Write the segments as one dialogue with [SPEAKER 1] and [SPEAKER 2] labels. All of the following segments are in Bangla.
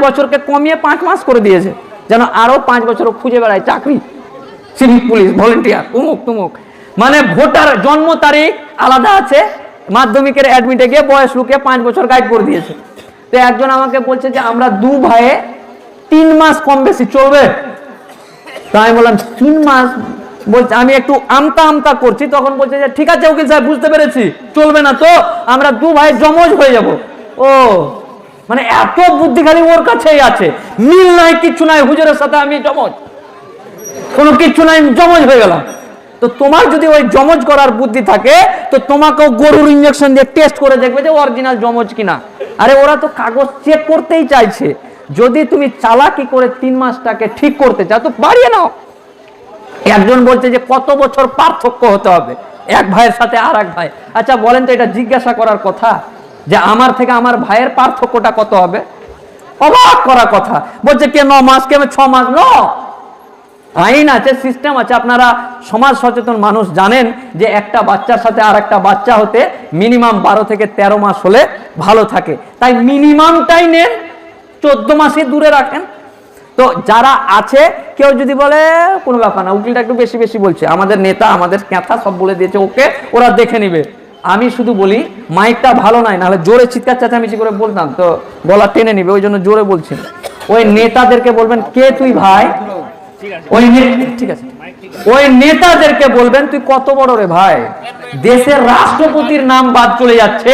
[SPEAKER 1] বছরকে কমিয়ে 5 মাস করে দিয়েছে, যেন আরো 5 বছর খুঁজে বেড়ায় চাকরি, সিভিক পুলিশ, ভলেন্টিয়ার, উমুক তুমুক। মানে ভোটার জন্ম তারিখ আলাদা আছে, মাধ্যমিকের অ্যাডমিটে গিয়ে বয়স লুকিয়ে 5 বছর গাইড করে দিয়েছে। তো একজন আমাকে বলছে যে আমরা 2 ভাইয়ে 3 মাস কম বেশি চলবে? তো আমি বললাম 3 মাস, বলছে আমি একটু আমতা আমতা করছি, তখন বলছে যে ঠিক আছে উকিল সাহেব বুঝতে পেরেছি, চলবে না তো, আমরা 2 ভাই জমজ হয়ে যাব। ও মানে এত বুদ্ধি খালি ওর কাছেই আছে, মিল নাই কিচ্ছু নাই, হুজুরের সাথে আমি জমজ, কোনো কিচ্ছু নাই, জমজ হয়ে গেলাম। তো তোমার যদি ওই জমজ করার বুদ্ধি থাকে তো তোমাকেও গরুর ইঞ্জেকশন দিয়ে টেস্ট করে দেখবে যে অরিজিনাল জমজ কিনা। আরে ওরা তো কাগজ চেক করতেই চাইছে, যদি তুমি চালাকি করে 3 মাসটাকে ঠিক করতে চাও তো বাড়িয়ে নাও। একজন বলছে যে কত বছর পার্থক্য হতে হবে এক ভাইয়ের সাথে আর এক ভাই। আচ্ছা বলেন তো, এটা জিজ্ঞাসা করার কথা যে আমার থেকে আমার ভাইয়ের পার্থক্যটা কত হবে? অবাক করা কথা। বলছে কে 9 মাস, কে 6 মাস। ন আইন আছে, সিস্টেম আছে। আপনারা সমাজ সচেতন মানুষ জানেন যে একটা বাচ্চার সাথে আর একটা বাচ্চা হতে মিনিমাম 12 থেকে 13 মাস হলে ভালো থাকে, তাই মিনিমামটাই নেন, 14 মাসে দূরে রাখেন। তো যারা আছে, কেউ যদি বলে কোনো ব্যাপার না, উকিলটা একটু বেশি বেশি বলছে, আমাদের নেতা আমাদের ক্যাথা সব বলে দিয়েছে, ওকে ওরা দেখে নিবে। আমি শুধু বলি মাইকটা ভালো নাই, নাহলে জোরে চিৎকার চেঁচামেচি করে বলতাম তো গলা টেনে নিবে, ওই জন্য জোরে বলছি। ওই নেতাদেরকে বলবেন কে তুই ভাই, ঠিক আছে, ওই নেতাদেরকে বলবেন তুই কত বড় রে ভাই, দেশের রাষ্ট্রপতির নাম বাদ চলে যাচ্ছে,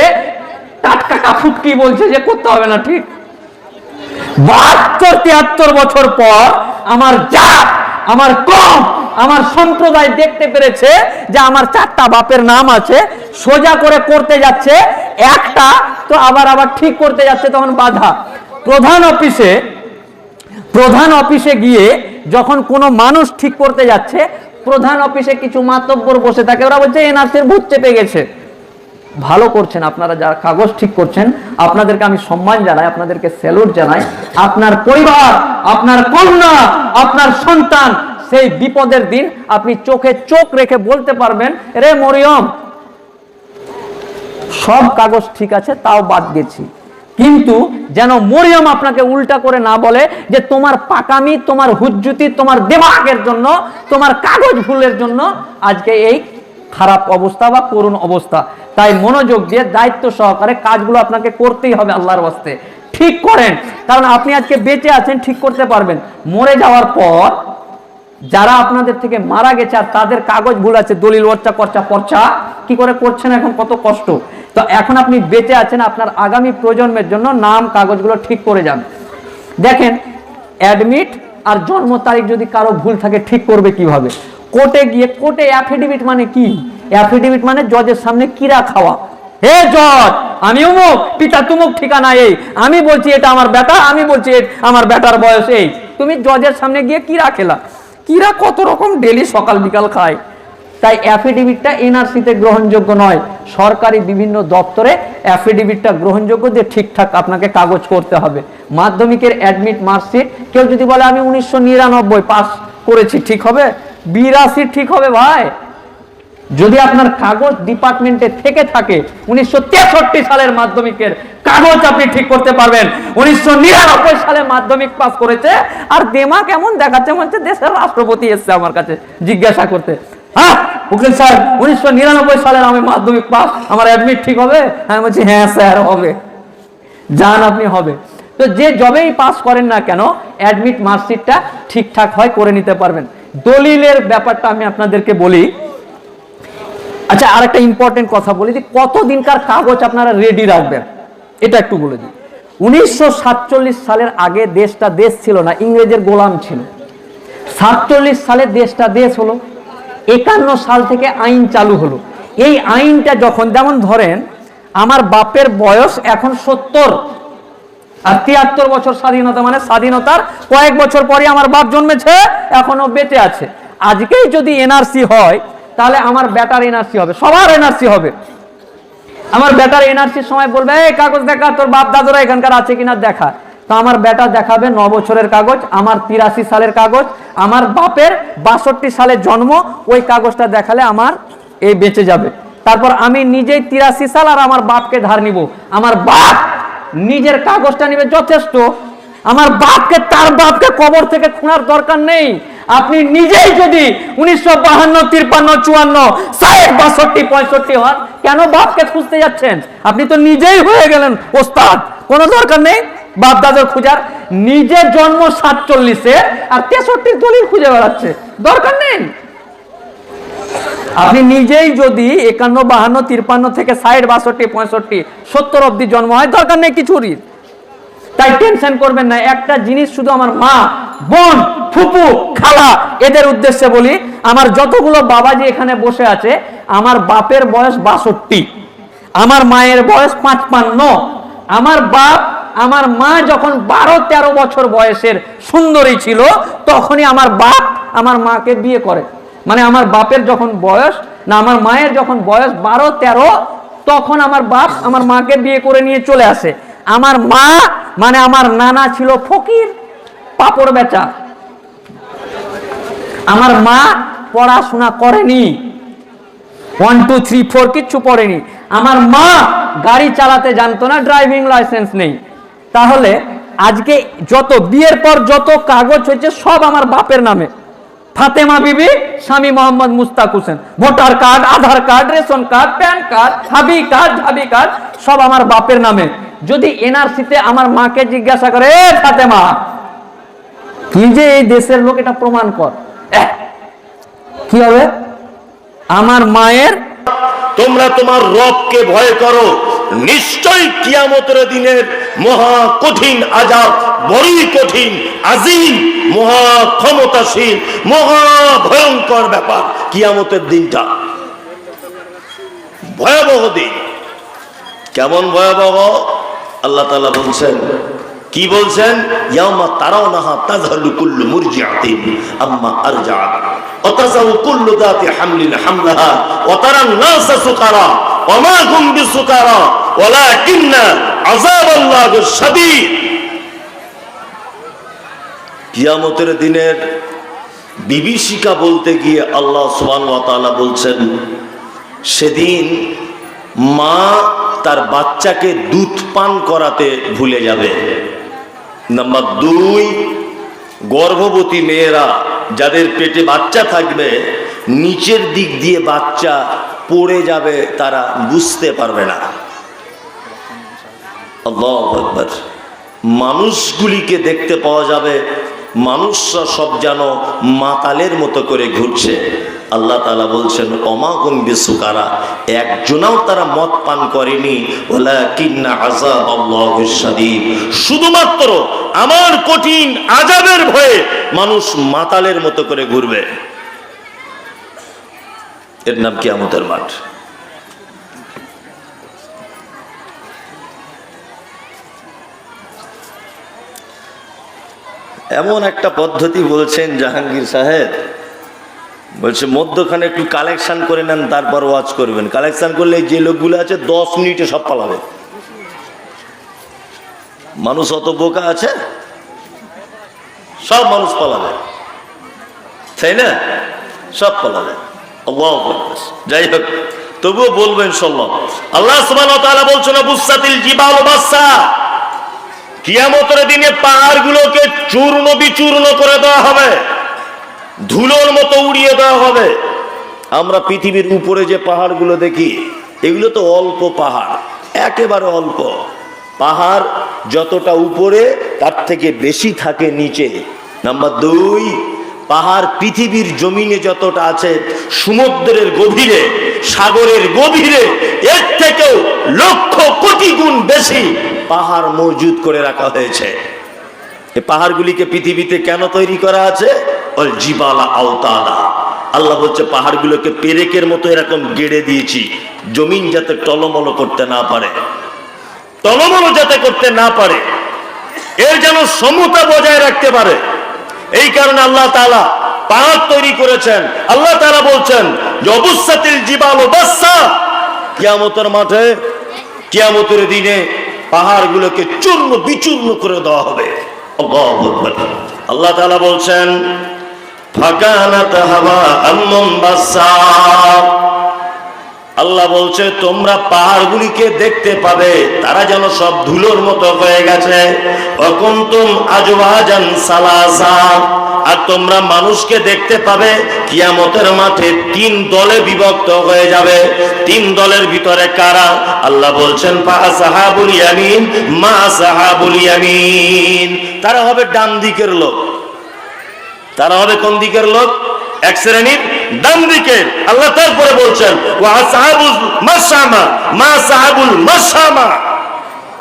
[SPEAKER 1] টাটকা কাফুটকি বলছে যে করতে হবে না। ঠিক 72-73 বছর পর আমার জাত, আমার কম, আমার সম্প্রদায় দেখতে পেরেছে যে আমার 4টা বাপের নাম আছে, সোজা করে করতে যাচ্ছে একটা, তো আবার ঠিক করতে যাচ্ছে, তখন বাধা। প্রধান অফিসে গিয়ে যখন কোনো মানুষ ঠিক করতে যাচ্ছে, প্রধান অফিসে কিছু মাতব্বর বসে থাকে, ওরা বলছে এনআরসির ভূত চেপে গেছে। ভালো করছেন আপনারা যারা কাগজ ঠিক করছেন, আপনাদেরকে আমি সম্মান জানাই, আপনাদেরকে স্যালুট জানাই। আপনার পরিবার, আপনার কন্যা, আপনার সন্তান সেই বিপদের দিন আপনি চোখে চোখ রেখে বলতে পারবেন রে মরিয়ম সব কাগজ ঠিক আছে তাও বাদ গেছি। কিন্তু যেন মরিয়ম আপনাকে উল্টা করে না বলে যে তোমার পাকামি, তোমার হুজ্জুতি, তোমার দেমাগের জন্য, তোমার কাগজ ভুলের জন্য আজকে এই খারাপ অবস্থা বা করুণ অবস্থা। তাই মনোযোগ দিয়ে দায়িত্ব সহকারে কাজগুলো আপনাকে করতেই হবে আল্লাহর ওয়াস্তে। ঠিক করেন, কারণ আপনি আজকে বেঁচে আছেন, ঠিক করতে পারবেন। মরে যাওয়ার পর যারা আপনাদের থেকে মারা গেছে আর তাদের কাগজ ভুল আছে, দলিল পর্চা কি করে করছেন, এখন কত কষ্ট। তো এখন আপনি বেঁচে আছেন, আপনার আগামী প্রজন্মের জন্য নাম কাগজগুলো ঠিক করে যান। দেখেন অ্যাডমিট আর জন্ম তারিখ যদি কারো ভুল থাকে ঠিক করবে কিভাবে? কোর্টে গিয়ে, কোর্টে অ্যাফিডেভিট মানে কি? অ্যাফিডেভিট মানে জজের সামনে কিরা খাওয়া। হে জজ, আমি অমুক, পিতা তুমুক, ঠিকানা এই, আমি বলছি এটা আমার বেটা, আমি বলছি আমার বেটার বয়স এই, তুমি জজের সামনে গিয়ে কিরা খেলা। কিরা কত রকম ডেলি সকাল বিকাল খায়। তাই অ্যাফিডেভিটটা এনআরসিতে গ্রহণযোগ্য নয়। সরকারি বিভিন্ন দপ্তরে অ্যাফিডেভিটটা গ্রহণযোগ্য, যে ঠিকঠাক আপনাকে কাগজ করতে হবে। মাধ্যমিকের অ্যাডমিট মার্কশিট, কেউ যদি বলে আমি 1999 পাস করেছি, ঠিক হবে? 82 ঠিক হবে ভাই। যদি আপনার কাগজ ডিপার্টমেন্টে থেকে থাকে 1963 সালের মাধ্যমিকের কাগজ আপনি ঠিক করতে পারবেন। 1999 সালে মাধ্যমিক পাস করেছে আর দেমাগ এমন দেখাচ্ছে মনে হচ্ছে দেশের রাষ্ট্রপতি এসছে আমার কাছে জিজ্ঞাসা করতে। হ্যাঁ উকিল স্যার, 1999 সালের আমি মাধ্যমিক পাস, আমার অ্যাডমিট ঠিক হবে? আমি বলছি হ্যাঁ স্যার হবে, যান আপনি হবে। তো যে জবেই পাস করেন না কেন, অ্যাডমিট মার্কশিটটা ঠিকঠাক হয়, করে নিতে পারবেন। দলিলের ব্যাপারটা আমি আপনাদেরকে বলি। আচ্ছা, আর একটা ইম্পর্টেন্ট কথা বলি, যে কতদিনকার কাগজ আপনারা রেডি রাখবেন এটা একটু বলে দিই। 1947 সালের আগে দেশটা দেশ ছিল না, ইংরেজের গোলাম ছিল। 47 সালে দেশটা দেশ হলো, 51 সাল থেকে আইন চালু হলো। এই আইনটা যখন, যেমন ধরেন আমার বাপের বয়স এখন 70 আর 73 বছর স্বাধীনতা, মানে স্বাধীনতার কয়েক বছর পরে আমার বাপ জন্মেছে, এখনো বেঁচে আছে। আজকেই যদি এনআরসি হয় তাহলে আমার বেটার এনআরসি হবে, সবার এনআরসি হবে। আমার বেটার এনআরসির সময় বলবে এই কাগজ দেখা, তোর বাপ দাদুরা এখানকার আছে কিনা দেখা। তো আমার বেটা দেখাবে 9 বছরের কাগজ, আমার 83 সালের কাগজ, আমার বাপের 62 সালে জন্ম, ওই কাগজটা দেখালে আমার এই বেঁচে যাবে। তারপর আমি নিজেই 83 সাল আর আমার বাপকে ধার নিব, আমার বাপ নিজের কাগজটা নিবে যথেষ্ট, আমার বাপকে, তার বাপকে কবর থেকে খোঁড়ার দরকার নেই। আপনি নিজেই যদি 1952, 53, 54, 60, 62, 65 হন, কেন বাপকে খুঁজতে যাচ্ছেন? আপনি তো নিজেই হয়ে গেলেন ওস্তাদ, কোনো দরকার নেই বাপ দাদার খোঁজার। নিজের জন্ম 47-এ আর 63 দলিল খুঁজে বেড়াচ্ছে, দরকার নেই। আপনি নিজেই যদি 51, 52, 53 থেকে 60, 62, 65, 70 অব্দি জন্ম হয়, দরকার নেই কিছুরই। তাই টেনশন করবেন না। একটা জিনিস শুধু আমার মা, বোন, ফুপু, খালা এদের উদ্দেশ্যে বলি, আমার যতগুলো বাবাজি এখানে বসে আছে, আমার বাপের বয়স 62, আমার মায়ের বয়স 55। আমার বাপ, আমার মা যখন 12-13 বছর বয়সের সুন্দরী ছিল, তখনই আমার বাপ আমার মাকে বিয়ে করে। মানে আমার বাপের যখন বয়স, না আমার মায়ের যখন বয়স 12-13, তখন আমার বাপ আমার মাকে বিয়ে করে নিয়ে চলে আসে। আমার মা মানে আমার নানা ছিল ফকির, পাপড় বেচা। আমার মা পড়াশোনা করেনি, 1, 2, 3, 4 কিচ্ছু পড়েনি। আমার মা গাড়ি চালাতে জানতো না, ড্রাইভিং লাইসেন্স নেই। তাহলে আজকে যত বিয়ের পর যত কাগজ হয়েছে সব আমার বাপের নামে। ফাতেমা বিবি, স্বামী Mohammad Mustaq Hossain, voter card, Aadhaar card, ration card, PAN card, হাবি কার্ড, ঢাবি কার্ড সব আমার বাপের নামে। যদি এনআরসিতে আমার মাকে জিজ্ঞাসা করে, এ ফাতেমা, কি যে এই দেশের লোক, এটা প্রমাণ কর, কি হবে? আমার মায়ের,
[SPEAKER 2] তোমরা তোমার রবকে ভয় করো, নিশ্চয়ই কিয়ামতের দিনের মহা কঠিন আযাব, বড়ই কঠিন, আজিম, মহা ক্ষমতাশীল, মহা ভয়ঙ্কর ব্যাপার কিয়ামতের দিনটা। ভয়াবহ দিন। কেমন ভয়াবহ? আল্লাহ তাআলা বলছেন, কি বলছেন? ইয়াউমা তারাউনাহা তাযহালু কুল্লু মুরজিআতিন আম্মা আরজাআত ওয়া তাযাউ কুল্লু যাতি হামলিন হামলাহা ওয়া তারান নাসা সুকারা ওয়া মা হুম বিসুকারা ওয়ালাকিন্না আযাবাল্লাহি শাদীদ। কিয়ামতের দিনের বিভীষিকা বলতে গিয়ে আল্লাহ সুবহানাহু ওয়া তাআলা বলছেন, সেদিন মা তার বাচ্চাকে দুধ পান করাতে ভুলে যাবে। নাম্বার 2, গর্ভবতী মেয়েরা যাদের পেটে বাচ্চা থাকবে, নিচের দিক দিয়ে বাচ্চা পড়ে যাবে, তারা বুঝতে পারবে না। আল্লাহু আকবার। মানুষগুলিকে দেখতে পাওয়া যাবে, মানুষরা সব যেন মাতালের মতো করে ঘুরছে। আল্লাহ তাআলা বলছেন, ওমা হুম বিসুকারা, একজনাও তারা মদ পান করেনি, ওয়ালাকিন্না আযাবাল্লাহি শাদীদ, শুধুমাত্র আমার কঠিন আযাবের ভয়ে মানুষ মাতালের মতো করে ঘুরবে। এর নাম কিয়ামতের মাঠ। এমন একটা পদ্ধতি বলছেন জাহাঙ্গীর সাহেব, বলছে মধ্যখানে একটু কালেকশন করে নেন, তারপর ওয়াজ করবেন। কালেকশন করলে যে লোকগুলো আছে 10 মিনিটে সব পালাবে। মানুষ অত বোকা আছে, সব মানুষ পালাবে, তাই না? সব পালাবে। আল্লাহু আকবার। যাই হোক, তবুও বলবেন ইনশাআল্লাহ। আল্লাহ সুবহানাহু ওয়া তাআলা বলছেন, বুসাতিল জিবাল বাসসা, কিয়ামতের দিনে পাহাড়গুলোকে চূর্ণ বিচূর্ণ করে দেওয়া হবে, ধুলোর মতো উড়িয়ে দেওয়া হবে। আমরা পৃথিবীর উপরে যে পাহাড়গুলো দেখি, এগুলো তো অল্প পাহাড়, একেবারে অল্প পাহাড়। যতটা উপরে তার থেকে বেশি থাকে নিচে। নাম্বার 2, পাহাড় পৃথিবীর জমিনে যতটা আছে, সমুদ্রের গভীরে, সাগরের গভীরে এর থেকেও লক্ষ কোটি গুণ বেশি পাহাড় মজুদ করে রাখা হয়েছে। এই পাহাড়গুলিকে পৃথিবীতে কেন তৈরি করা আছে? ওয়াল জিবালা আওতাদা, আল্লাহ বলছে পাহাড়গুলোকে পেরেকের মতো এরকম গেড়ে দিয়েছি, জমিন যাতে টলমল করতে না পারে, টলমল যাতে করতে না পারে, এর যেন সমতা বজায় রাখতে পারে। এই কারণে আল্লাহ তাআলা পাহাড় তৈরি করেছেন। আল্লাহ তাআলা বলছেন, জবুসাতিল জিবালু বাসসা, কিয়ামতের মাঠে, কিয়ামতের দিনে পাহাড়গুলোকে চূর্ণ বিচূর্ণ করে দেওয়া হবে। আল্লাহু আকবার। আল্লাহ তাআলা বলছেন, ফাকানাত হাওয়াআন মুনবাসসা, আল্লাহ বলছে তোমরা পাহাড়গুলিকে দেখতে পাবে তারা যেন সব ধুলোর মতো হয়ে গেছে। অকুনতুম আজওয়াজান সালাসা, আর তোমরা মানুষকে দেখতে পাবে কিয়ামতের মাঠে 3 দলে বিভক্ত হয়ে যাবে। 3 দলের ভিতরে কারা? আল্লাহ বলছেন ফা আসহাবুল ইয়ামিন মা আসহাবুল ইয়ামিন, তারা হবে ডান দিকের লোক। তারা হবে কোন দিকের লোক? এক শ্রেণীর ডান দিকের। আল্লাহ তারপরে বলছেন ওয়া আসহাবুল মাশামা মা আসহাবুল মাশামা,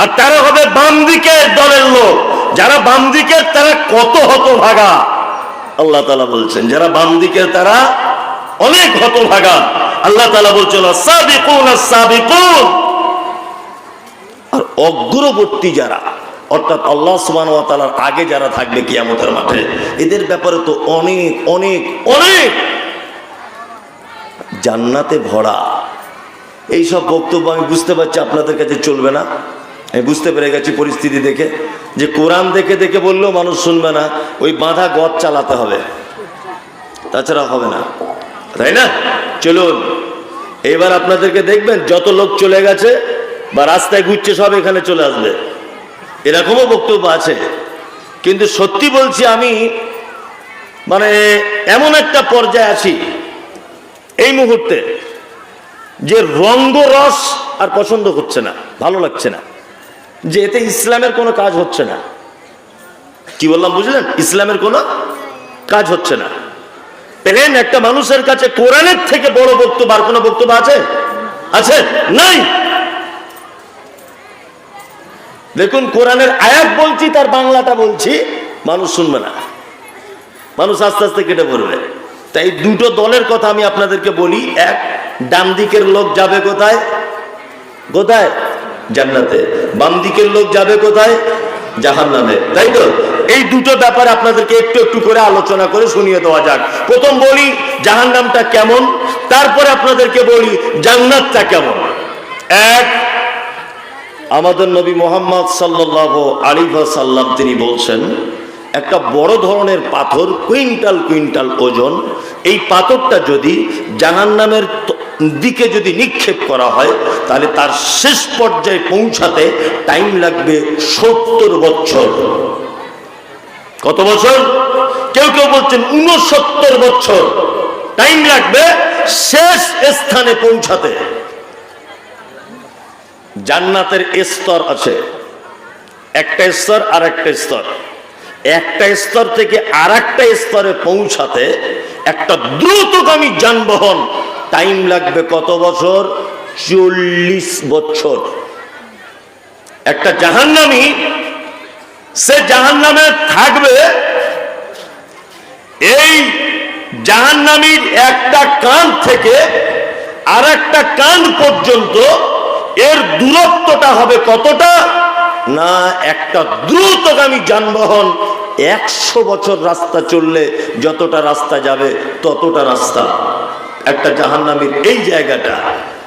[SPEAKER 2] আর তারা হবে বাম দিকের দলের লোক। যারা বাম দিকের তারা কত হতভাগা। আল্লাহ তাআলা বলছেন যারা বাম দিকের তারা অনেক হতভাগা। আল্লাহ তাআলা বলছেন সাবিকুন সাবিকুন, আর অগ্রবর্তী যারা অর্থাৎ আল্লাহ সুবহানাহু ওয়া তাআলার আগে যারা থাকবে কিয়ামতের মাঠে, এদের ব্যাপারে তো অনেক অনেক অনেক জান্নাতে ভরা। এই সব বক্তব্য আমি বুঝতে পারছি আপনাদের কাছে চলবে না। আমি বুঝতে পেরে গেছি পরিস্থিতি দেখে যে কোরআন দেখে দেখে বললেও মানুষ শুনবে না, ওই বাঁধা গদ চালাতে হবে, তাছাড়া হবে না, তাই না? চলুন এবার আপনাদেরকে দেখবেন যত লোক চলে গেছে বা রাস্তায় ঘুরছে সব এখানে চলে আসবে, এরকমও বক্তব্য আছে। কিন্তু সত্যি বলছি আমি মানে এমন একটা পর্যায়ে আছি এই মুহূর্তে যে রঙ্গরস আর পছন্দ হচ্ছে না, ভালো লাগছে না, যে এতে ইসলামের কোনো কাজ হচ্ছে না। কি বললাম বুঝলেন? ইসলামের কোনো কাজ হচ্ছে না। প্লেন একটা মানুষের কাছে কোরআনের থেকে বড় বক্তব্য আর কোনো বক্তব্য আছে? আছে? নাই। দেখুন কোরআনের আয়াত বলছি, তার বাংলাটা বলছি, মানুষ শুনবে না, মানুষ আস্তে আস্তে কেটে পড়বে। তাই দুটো দলের কথা আমি আপনাদেরকে বলি। এক, ডান দিকের লোক যাবে কোথায়? কোথায়? জান্নাতে। বাম দিকের লোক যাবে কোথায়? জাহান্নামে। তাই তো? এই দুটো ব্যাপারে আপনাদেরকে একটু একটু করে আলোচনা করে শুনিয়ে দেওয়া যাক। প্রথম বলি জাহান্নামটা কেমন, তারপরে আপনাদেরকে বলি জান্নাতটা কেমন। এক, আমাদের নবী মুহাম্মদ সাল্লাল্লাহু আলাইহি ওয়াসাল্লাম তিনি বলছেন একটা বড় ধরনের পাথর, কুইন্টাল কুইন্টাল ওজন, এই পাথরটা যদি জাহান্নামের দিকে যদি নিক্ষেপ করা হয় তাহলে তার শেষ পর্যায়ে পৌঁছাতে টাইম লাগবে 70 বছর। কত বছর? কেউ কেউ বলছেন 69 বছর টাইম লাগবে শেষ স্থানে পৌঁছাতে। জান্নাতের স্তর আছে, একটা স্তর আর একটা স্তর, একটা স্তর থেকে আর একটা স্তরে পৌঁছাতে একটা দ্রুতগামী যানবাহন টাইম লাগবে কত বছর? 40 বছর। একটা জাহান্নামী সে জাহান্নামে থাকবে, এই জাহান্নামীর একটা কান থেকে আর একটা কান পর্যন্ত এর দূরত্বটা হবে কতটা না, একটা দ্রুতগামী যানবাহন 100 বছর রাস্তা চললে যতটা রাস্তা যাবে ততটা রাস্তা। একটা জাহান্নামীর এই জায়গাটা,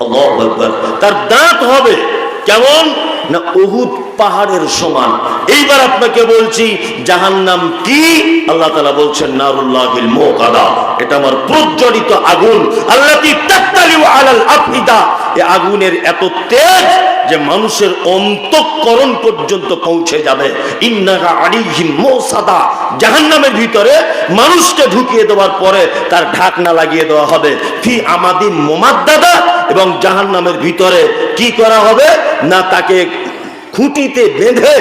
[SPEAKER 2] আল্লাহু আকবার, তার দাঁত হবে কেমন না উহুদ পাহাড়ের সমান। এইবার আপনাকে বলছি জাহান্নাম কি? আল্লাহ তাআলা বলছেন নারুল্লাহিল মুকাদা, এটা আমার প্রজ্বলিত আগুন। আল্লাতী তাত্তালিউ আলাল আফিদা, এই আগুনের এত তেজ যে মানুষের অন্তঃকরণ পর্যন্ত পৌঁছে যাবে। ইন্নাহা আলাইহিম মুসাদা, জাহান্নামের ভিতরে মানুষকে ঢুকিয়ে দেওয়ার পরে তার ঢাকনা লাগিয়ে দেওয়া হবে। ফি আমাদিন মুমাদ্দাদা, এবং জাহান্নামের ভিতরে কি করা হবে না, তাকে খুঁটিতে বেঁধে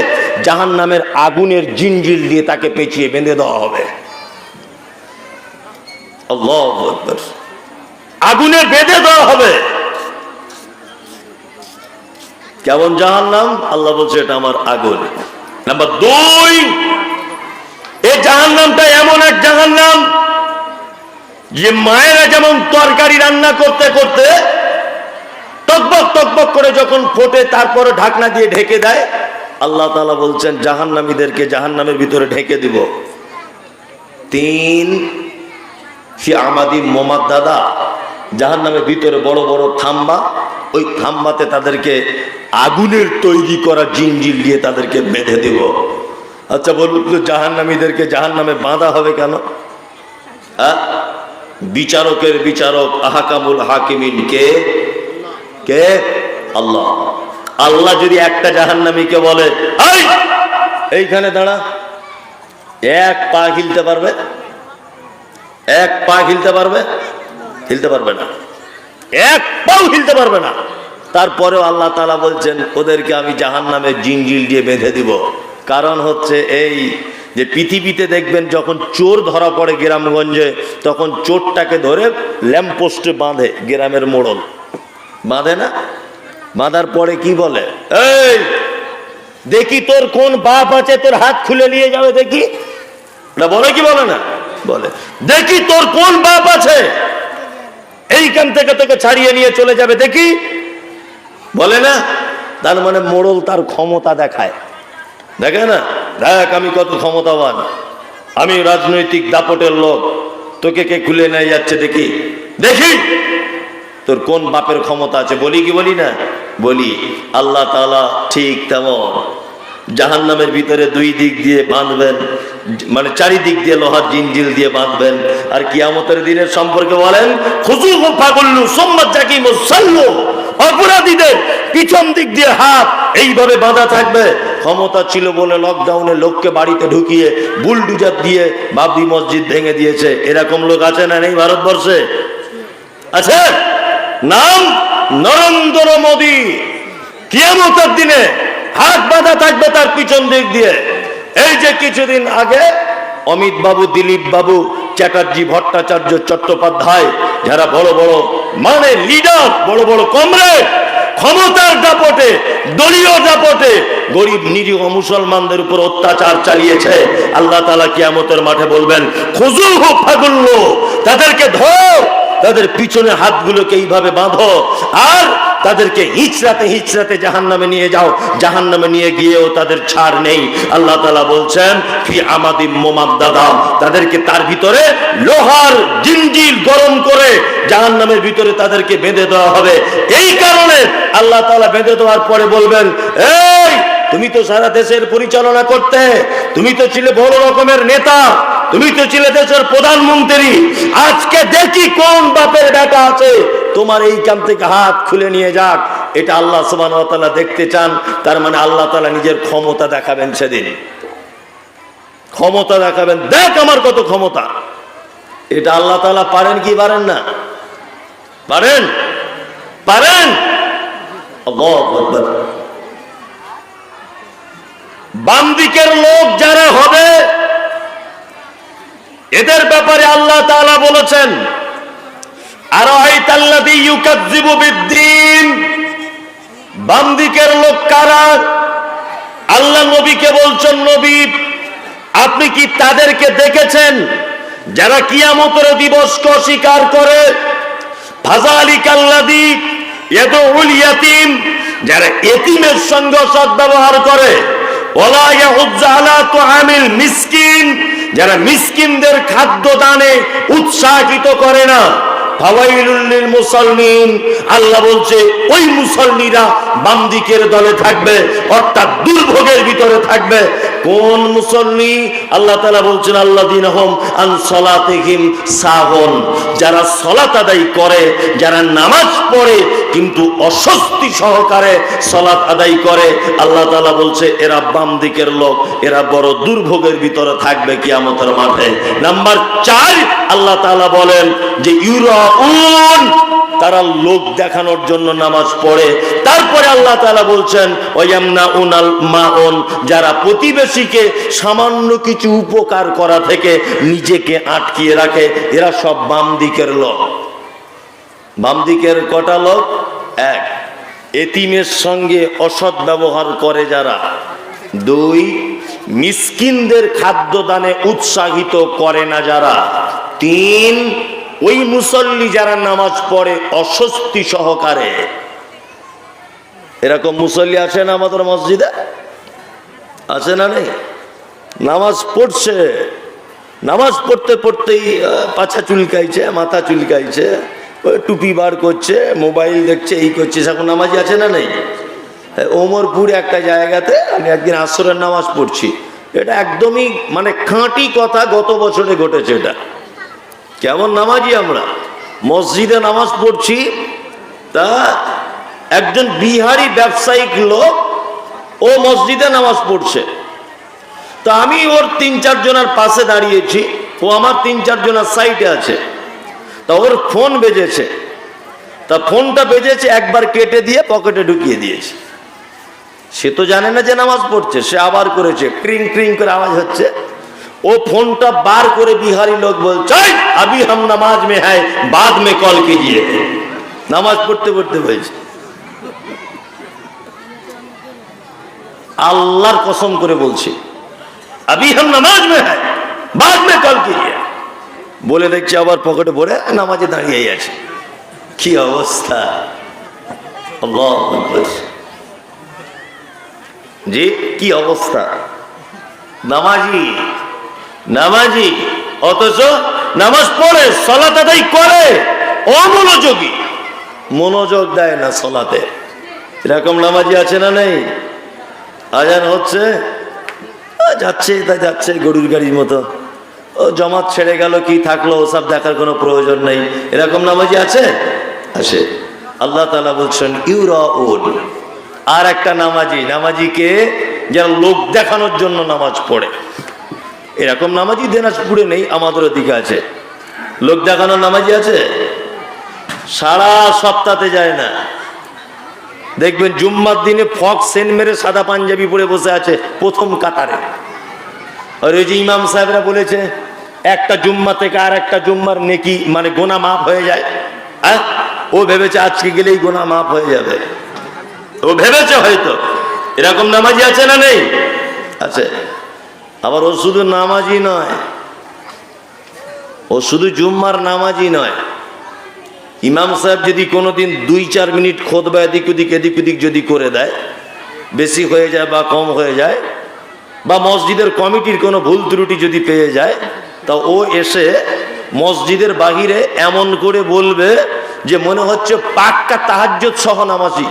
[SPEAKER 2] জাহান্নামের আগুনের জিঞ্জির দিয়ে তাকে পেঁচিয়ে বেঁধে দেওয়া হবে। আল্লাহু আকবার, আগুনে বেঁধে দেওয়া হবে। কেমন জাহান্নাম? আল্লাহ বলছে এটা আমার আগুন। নাম্বার 2, এই জাহান্নামটা এমন এক জাহান্নাম যে মায়েরা যেমন তরকারি রান্না করতে করতে টকবক টকবক করে যখন ফোটে তারপরে ঢাকনা দিয়ে ঢেকে দেয়, আল্লাহ তাআলা বলছেন জাহান্নামীদেরকে জাহান্নামের ভিতরে ঢেকে দিব। 3, ফি আমাদি মুমাদ্দাদা, জাহান্নামের ভিতরে বড় বড় থাম্বা, ওই থাম্বাতে তাদেরকে আগুনের তৈরি করা জিঞ্জির দিয়ে তাদেরকে বেঁধে দেব। আচ্ছা বলুন তো জাহান্নামীদেরকে জাহান্নামে বাঁধা হবে কেন? বিচারকের বিচারক আহকামুল হাকিমিন কে? কে? আল্লাহ। আল্লাহ যদি একটা জাহান্নামীকে বলে এই এইখানে দাঁড়া, এক পা হিলতে পারবে? এক পা হিলতে পারবে? হিলতে পারবে না, এক পাও হিলতে পারবে না। তারপরেও আল্লাহ তাআলা বলছেন ওদেরকে আমি জাহান্নামে জিঞ্জিল দিয়ে বেঁধে দিব। কারণ হচ্ছে এই যে পৃথিবীতে দেখবেন যখন চোর ধরা পড়ে গ্রামগঞ্জে, তখন চোরটাকে ধরে ল্যাম্পপোস্টে বাঁধে, গ্রামের মোড়ল বাঁধে না? বাঁধার পরে কি বলে, এই দেখি তোর কোন বাপ আছে, তোর হাত খুলে নিয়ে যাবে দেখি। না বলে কি বলে না? বলে দেখি তোর কোন বাপ আছে, এইখান থেকে তোকে ছাড়িয়ে নিয়ে চলে যাবে দেখি, বলে না? তার মানে মোড়ল তার ক্ষমতা দেখায়, দেখে না? দেখ আমি কত ক্ষমতাবান, আমি রাজনৈতিক দাপটের লোক, তোকে কে খুলে নিয়ে যাচ্ছে দেখি, দেখি তোর কোন বাপের ক্ষমতা আছে। বলি কি বলি না? বলি। আল্লাহ তাআলা ঠিক তেমন জাহান্নামের ভিতরে দুই দিক দিয়ে বাঁধবেন, মানে চারিদিক দিয়ে লোহার জিঞ্জিল দিয়ে বাঁধবেন। আর কিয়ামতের দিনের সম্পর্কে বলেন খুযুহু ফাগুল্লু সুম্মা জাকিমু সাল্লু, অপরাধীদের পিছন দিক দিয়ে হাত এইভাবে বাঁধা থাকবে। ক্ষমতা ছিল বলে লকডাউনে লোককে বাড়িতে ঢুকিয়ে বুলডুজার দিয়ে বাবরি মসজিদ ভেঙে দিয়েছে। এরকম লোক আছে না নেই ভারতবর্ষে? আছে। নাম নরেন্দ্র মোদী। কিয়ামতের দিনে হাত বাঁধা থাকবে তার পিছন দিক দিয়ে। এই যে কিছুদিন আগে অমিত বাবু, দিলীপ বাবু, চ্যাটার্জি, ভট্টাচার্য, চট্টোপাধ্যায়, যারা বড় বড় মানে লিডার, বড় বড় কমরেড, ক্ষমতার দাপটে, দলীয় দাপটে গরিব নিরীহ মুসলমানদের উপর অত্যাচার চালিয়েছে। আল্লাহ তাআলা কিয়ামতের মাঠে বলবেন খুযুহু ফাগুল্লু, তাদেরকে ধর, তাদের পিছনে হাতগুলোকে এইভাবে বাঁধো, আর তাদেরকে হিচড়াতে হিচড়াতে জাহান্নামে নিয়ে যাও। জাহান্নামে নিয়ে গিয়েও তাদের ছাড় নেই। আল্লাহ তাআলা বলছেন ফি আমাদিম মুমাদ্দাদা, তাদেরকে তার ভিতরে লোহার জিঞ্জির গরম করে জাহান্নামের ভিতরে তাদেরকে বেঁধে দেওয়া হবে। এই কারণে আল্লাহ তাআলা বেঁধে দেওয়ার পরে বলবেন, এই তুমি তো সারা দেশের পরিচালনা করতে, তুমি তো ছিলে বড় রকমের নেতা, তুমি তো ছিলে দেশের প্রধানমন্ত্রী, আজকে দেখি কোন বাপের বেটা আছে তোমার এইখান থেকে হাত খুলে নিয়ে যাক। এটা আল্লাহ সুবহানাহু ওয়া তাআলা দেখতে চান। তার মানে আল্লাহ তাআলা নিজের ক্ষমতা দেখাবেন সেদিন, ক্ষমতা দেখাবেন, দেখ আমার কত ক্ষমতা। এটা আল্লাহ তাআলা পারেন কি পারেন না? পারেন, পারেন। আল্লাহু আকবার। বাম দিকের লোক যারা হবে এদের ব্যাপারে আল্লাহ তাআলা বলেছেন আরাআইতাল্লাযী ইউকাযযিবু বিদ্দীন, বাম দিকের লোক কারা? আল্লাহ নবীকে বলছেন, নবী আপনি কি তাদেরকে দেখেছেন যারা কিয়ামতের দিবসকে অস্বীকার করে? ফাযালিকাল্লাযী ইয়াদউল ইয়াতীম, যারা এতিমের সঙ্গে সদ্ব্যবহার করে। ওয়ালা ইয়াহুজ্জু আলা তুআমিল মিসকিন, যারা মিসকিনদের খাদ্য দানে উৎসাহিত করে না। ফাওয়াইলুল লিল মুসাল্লিন, আল্লাহ বলছে ওই মুসল্লিরা বাম দিকের দলে থাকবে, অর্থাৎ দুর্ভোগের ভিতরে থাকবে। কোন মুসল্লি? আল্লাহ তাআলা বলছেন আল্লাযীনা হুম আন সালাতিহিম সাহুন, যারা সালাত আদায় করে, যারা নামাজ পড়ে কিন্তু অস্বস্তি সহকারে সালাত আদায় করে। আল্লাহ তাআলা বলছে এরা বাম দিকের লোক, এরা বড় দুর্ভোগের ভিতরে থাকবে কিয়ামতের মাঠে। নাম্বার 4 আল্লাহ তাআলা বলেন যে ইউরাউন, তারা লোক দেখানোর জন্য নামাজ পড়ে। তারপরে আল্লাহ তাআলা বলছেন ওয়ায়ামনাউনাল মাউন, যারা প্রতিবেশীকে সামান্য কিছু উপকার করা থেকে নিজেকে আটকিয়ে রাখে, এরা সব বাম দিকের লোক। বাম দিকের কটা লোক? 1, এতিমের সঙ্গে অসৎ ব্যবহার করে যারা। 2, মিসকিনদের খাদ্য দানে উৎসাহিত করে না যারা। 3, ওই মুসল্লি যারা নামাজ পড়ে অস্বস্তি সহকারে। এরকম মুসল্লি আছে না আমাদের মসজিদে? আছে না নেই? নামাজ পড়ছে, নামাজ পড়তে পড়তেই পাছা চুলকাইছে, মাথা চুলকাইছে, টুপি বার করছে, মোবাইল দেখছে, এই করছে। এখন নামাজি আছে না নেই? ওমরপুরে একটা জায়গাতে আমি একদিন আসরের নামাজ পড়ছি, এটা একদমই মানে খাঁটি কথা, গত বছরে ঘটেছে। এটা কেমন নামাজি, আমরা মসজিদে নামাজ পড়ছি, তা একজন বিহারি ব্যবসায়িক লোক, ও মসজিদে নামাজ পড়ছে। তো আমি ওর 3-4 জনের পাশে দাঁড়িয়েছি, ও আমার 3-4 জনের সাইডে আছে। তা ওর ফোন বেজেছে, তা ফোনটা বেজেছে, একবার কেটে দিয়ে পকেটে ঢুকিয়ে দিয়েছে। সে তো জানে না যে নামাজ পড়ছে, সে আবার করেছে, ক্রিং ক্রিং করে আওয়াজ হচ্ছে। ও ফোনটা বার করে বিহারি লোক বলছে, আবি হাম নামাজ মে হ্যায়, বাদ মে কল কিজিয়ে। নামাজ পড়তে পড়তে বলছে। আল্লাহর কসম করে বলছি, আবি হাম নামাজ মে হ্যায়, বাদ মে কল কিজিয়ে বলে দেখছি আবার পকেটে ভরে নামাজে দাঁড়িয়ে আছে। কি অবস্থা! আল্লাহু আকবার। জি, কি অবস্থা! নামাজি নামাজি, অথচ নামাজ পড়ে, সালাত আদায় করে, অমনোযোগী, মনোযোগ দেয় না সালাতে। এরকম নামাজি আছে না নেই? আজান হচ্ছে, যাচ্ছে তাই যাচ্ছে গরুর গাড়ির মতো, ও জমাত ছেড়ে গেল কি থাকলো ওসব দেখার কোনো প্রয়োজন নেই। এরকম নামাজি আছে? আছে। আল্লাহ তাআলা বলছেন ইউরাউন। আর একটা নামাজি, নামাজিকে যারা লোক দেখানোর জন্য নামাজ পড়ে, এরকম নামাজি দিনাজপুরে নেই, আমাদের দিকে আছে। লোক দেখানোর নামাজি আছে, সারা সপ্তাহে যায় না। দেখবেন জুম্মার দিনে ফক সেন মেরে সাদা পাঞ্জাবি পরে বসে আছে প্রথম কাতারে। আর ওই যে ইমাম সাহেবরা বলেছে একটা জুম্মা থেকে আর একটা জুম্মার নেকি মানে গোনা মাফ হয়ে যায়। হ্যাঁ, ও ভেবেছে আজকে গেলেই গোনা মাফ হয়ে যাবে, ও ভেবেছে হয়তো। এরকম নামাজি আছে না নেই? আছে। আবার ও শুধু নামাজি নয়, ও শুধু জুম্মার নামাজি নয়। ইমাম সাহেব যদি কোনোদিন 2-4 মিনিট খুতবা এদিক ওদিক যদি করে দেয়, বেশি হয়ে যায় বা কম হয়ে যায়, বা মসজিদের কমিটির কোনো ভুল ত্রুটি যদি পেয়ে যায়, তা ও এসে মসজিদের বাহিরে এমন করে বলবে যে মনে হচ্ছে পাক্কা তাহাজ্জুদ সহ নামাজি।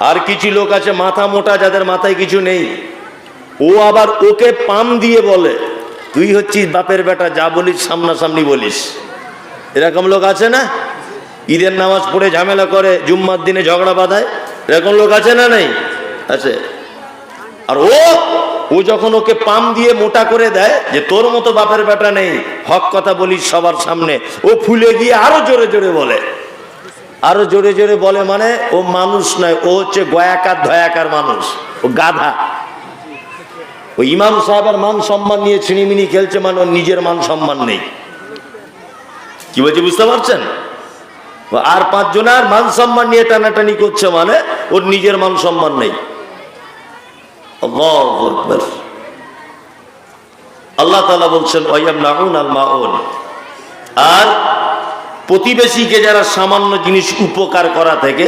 [SPEAKER 2] আর কিছু লোক আছে মাথা মোটা, যাদের মাথায় কিছু নেই, ও আবার ওকে পাম দিয়ে বলে তুই হচ্ছিস বাপের বেটা, যা বলিস সামনাসামনি বলিস। এরকম লোক আছে না? ঈদের নামাজ পড়ে ঝামেলা করে, জুম্মার দিনে ঝগড়া বাঁধায়। এরকম লোক আছে না নেই? আছে। আর ও যখন ওকে পাম দিয়ে মোটা করে দেয় যে তোর মতো বাপের বেটা নেই, হক কথা বলিস সবার সামনে, ও ফুলে গিয়ে আরো জোরে জোরে বলে। আরো জোরে জোরে বলে মানে ও মানুষ নয়, ও হচ্ছে গয়াকার ধয়াকার মানুষ, ও গাধা। ওই ইমাম সাহেবের মান সম্মান নিয়ে ছিনিমিনি খেলছে, মানে ওর নিজের মান সম্মান নেই। কি বলছে বুঝতে পারছেন? আর 5 জনের মান সম্মান নিয়ে টানাটানি করছে, মানে ওর নিজের মান সম্মান নেই। আল্লাহু আকবার। আল্লাহ তাআলা বলছেন ওয়ায়ামনাউন আল মাউন। আর প্রতিবেশীকে যারা সামান্য জিনিস উপকার করা থেকে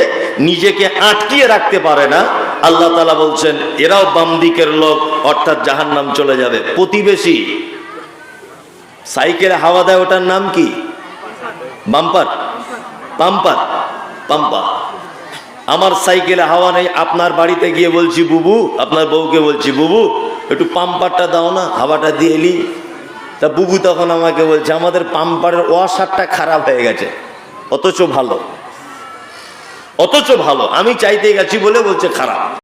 [SPEAKER 2] নিজেকে আটকিয়ে রাখতে পারে না, আল্লাহ তাআলা বলছেন এরাও বাম দিকের লোক, অর্থাৎ জাহান্নাম চলে যাবে। প্রতিবেশী সাইকেলে হাওয়া দেয়, ওটার নাম কি? Bumper, pumper, pumper. আমার সাইকেলে হাওয়া নেই, আপনার বাড়িতে গিয়ে বলছি বুবু, আপনার বউকে বলছি বুবু একটু পাম্পারটা দাও না, হাওয়াটা দিয়ে এলি। তা বুবু তখন আমাকে বলছে আমাদের পাম্পারের ওয়াশারটা খারাপ হয়ে গেছে, অথচ ভালো, অথচ ভালো। আমি চাইতে গেছি বলে বলছে খারাপ।